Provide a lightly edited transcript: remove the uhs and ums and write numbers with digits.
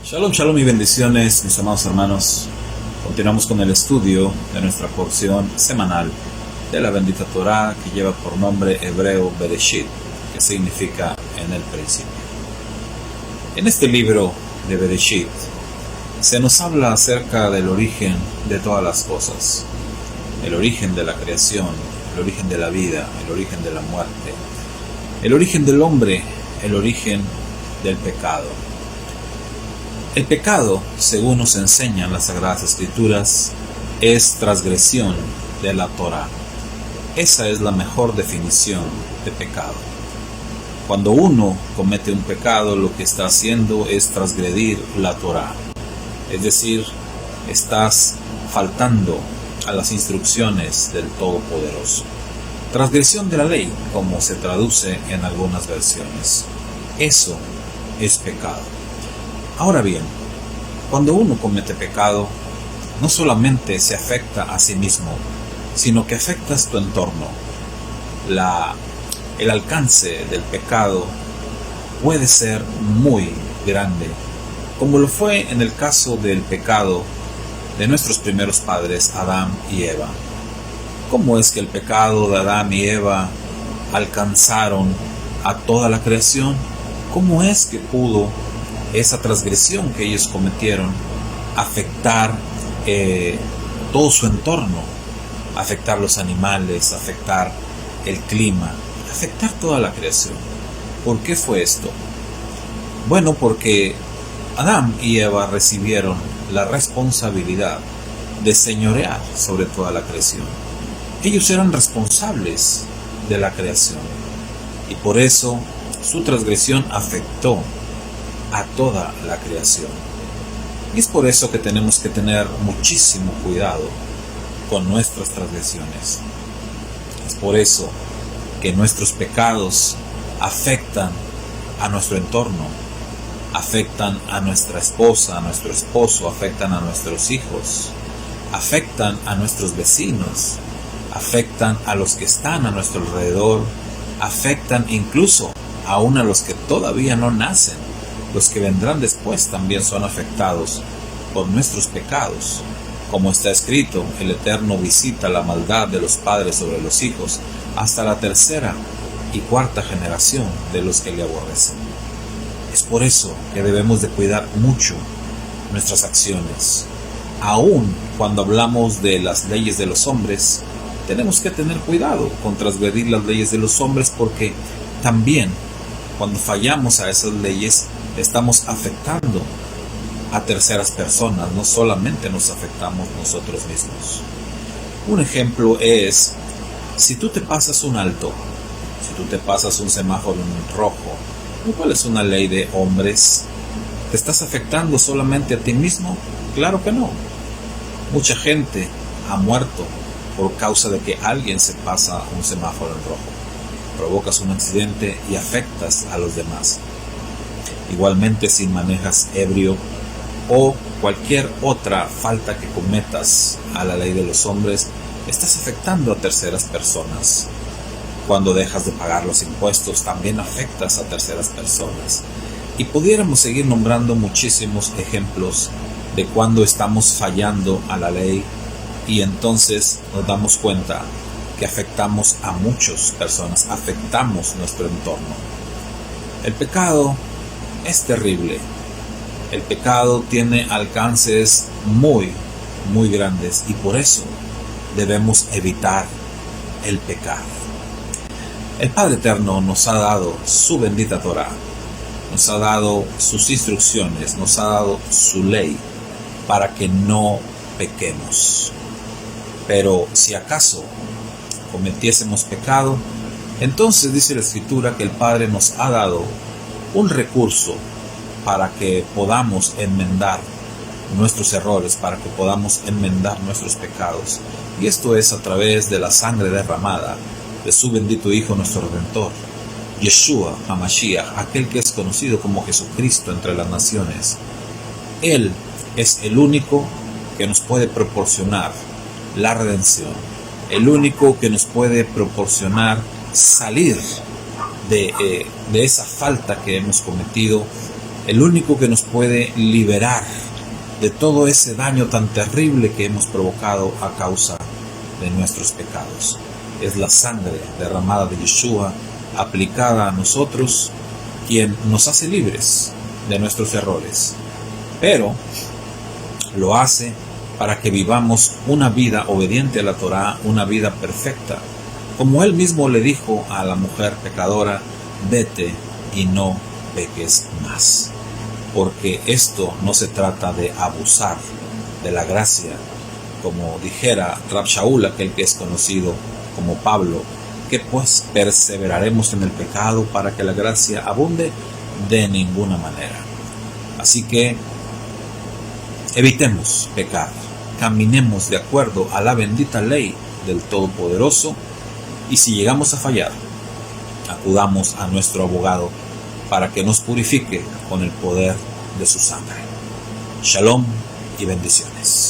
Shalom, shalom y bendiciones, mis amados hermanos. Continuamos con el estudio de nuestra porción semanal de la bendita Torá que lleva por nombre hebreo Bereshit, que significa en el principio. En este libro de Bereshit se nos habla acerca del origen de todas las cosas, el origen de la creación, el origen de la vida, el origen de la muerte, el origen del hombre, el origen del pecado. El pecado, según nos enseñan las Sagradas Escrituras, es transgresión de la Torá. Esa es la mejor definición de pecado. Cuando uno comete un pecado, lo que está haciendo es transgredir la Torá. Es decir, estás faltando a las instrucciones del Todopoderoso. Transgresión de la ley, como se traduce en algunas versiones. Eso es pecado. Ahora bien, cuando uno comete pecado, no solamente se afecta a sí mismo, sino que afectas tu entorno. El alcance del pecado puede ser muy grande, como lo fue en el caso del pecado de nuestros primeros padres, Adán y Eva. ¿Cómo es que el pecado de Adán y Eva alcanzaron a toda la creación? ¿Cómo es que pudo esa transgresión que ellos cometieron afectar todo su entorno, afectar los animales, afectar el clima, afectar toda la creación? ¿Por qué fue esto? Bueno, porque Adán y Eva recibieron la responsabilidad de señorear sobre toda la creación. Ellos eran responsables de la creación y por eso su transgresión afectó a toda la creación. Y es por eso que tenemos que tener muchísimo cuidado con nuestras transgresiones. Es por eso que nuestros pecados afectan a nuestro entorno, afectan a nuestra esposa, a nuestro esposo, afectan a nuestros hijos, afectan a nuestros vecinos, afectan a los que están a nuestro alrededor, afectan incluso aún a los que todavía no nacen. Los que vendrán después también son afectados por nuestros pecados. Como está escrito, el Eterno visita la maldad de los padres sobre los hijos hasta la tercera y cuarta generación de los que le aborrecen. Es por eso que debemos de cuidar mucho nuestras acciones. Aun cuando hablamos de las leyes de los hombres, tenemos que tener cuidado con transgredir las leyes de los hombres, porque también cuando fallamos a esas leyes estamos afectando a terceras personas, no solamente nos afectamos nosotros mismos. Un ejemplo es, si tú te pasas un alto, si tú te pasas un semáforo en rojo, lo cual es una ley de hombres, ¿te estás afectando solamente a ti mismo? Claro que no. Mucha gente ha muerto por causa de que alguien se pasa un semáforo en rojo. Provocas un accidente y afectas a los demás. Igualmente, si manejas ebrio o cualquier otra falta que cometas a la ley de los hombres, estás afectando a terceras personas. Cuando dejas de pagar los impuestos, también afectas a terceras personas. Y pudiéramos seguir nombrando muchísimos ejemplos de cuando estamos fallando a la ley y entonces nos damos cuenta que afectamos a muchas personas, afectamos nuestro entorno. El pecado es terrible. El pecado tiene alcances muy, muy grandes y por eso debemos evitar el pecado. El Padre Eterno nos ha dado su bendita Torá, nos ha dado sus instrucciones, nos ha dado su ley para que no pequemos. Pero si acaso cometiésemos pecado, entonces dice la Escritura que el Padre nos ha dado un recurso para que podamos enmendar nuestros errores, para que podamos enmendar nuestros pecados. Y esto es a través de la sangre derramada de su bendito Hijo, nuestro Redentor, Yeshua HaMashiach, aquel que es conocido como Jesucristo entre las naciones. Él es el único que nos puede proporcionar la redención, el único que nos puede proporcionar salir de esa falta que hemos cometido el único que nos puede liberar de todo ese daño tan terrible que hemos provocado a causa de nuestros pecados. Es la sangre derramada de Yeshua aplicada a nosotros quien nos hace libres de nuestros errores, pero lo hace para que vivamos una vida obediente a la Torá, una vida perfecta, como él mismo le dijo a la mujer pecadora: vete y no peques más, porque esto no se trata de abusar de la gracia, como dijera Rab Shaul, aquel que es conocido como Pablo, que pues perseveraremos en el pecado para que la gracia abunde. De ninguna manera. Así que evitemos pecar, caminemos de acuerdo a la bendita ley del Todopoderoso, y si llegamos a fallar, acudamos a nuestro abogado para que nos purifique con el poder de su sangre. Shalom y bendiciones.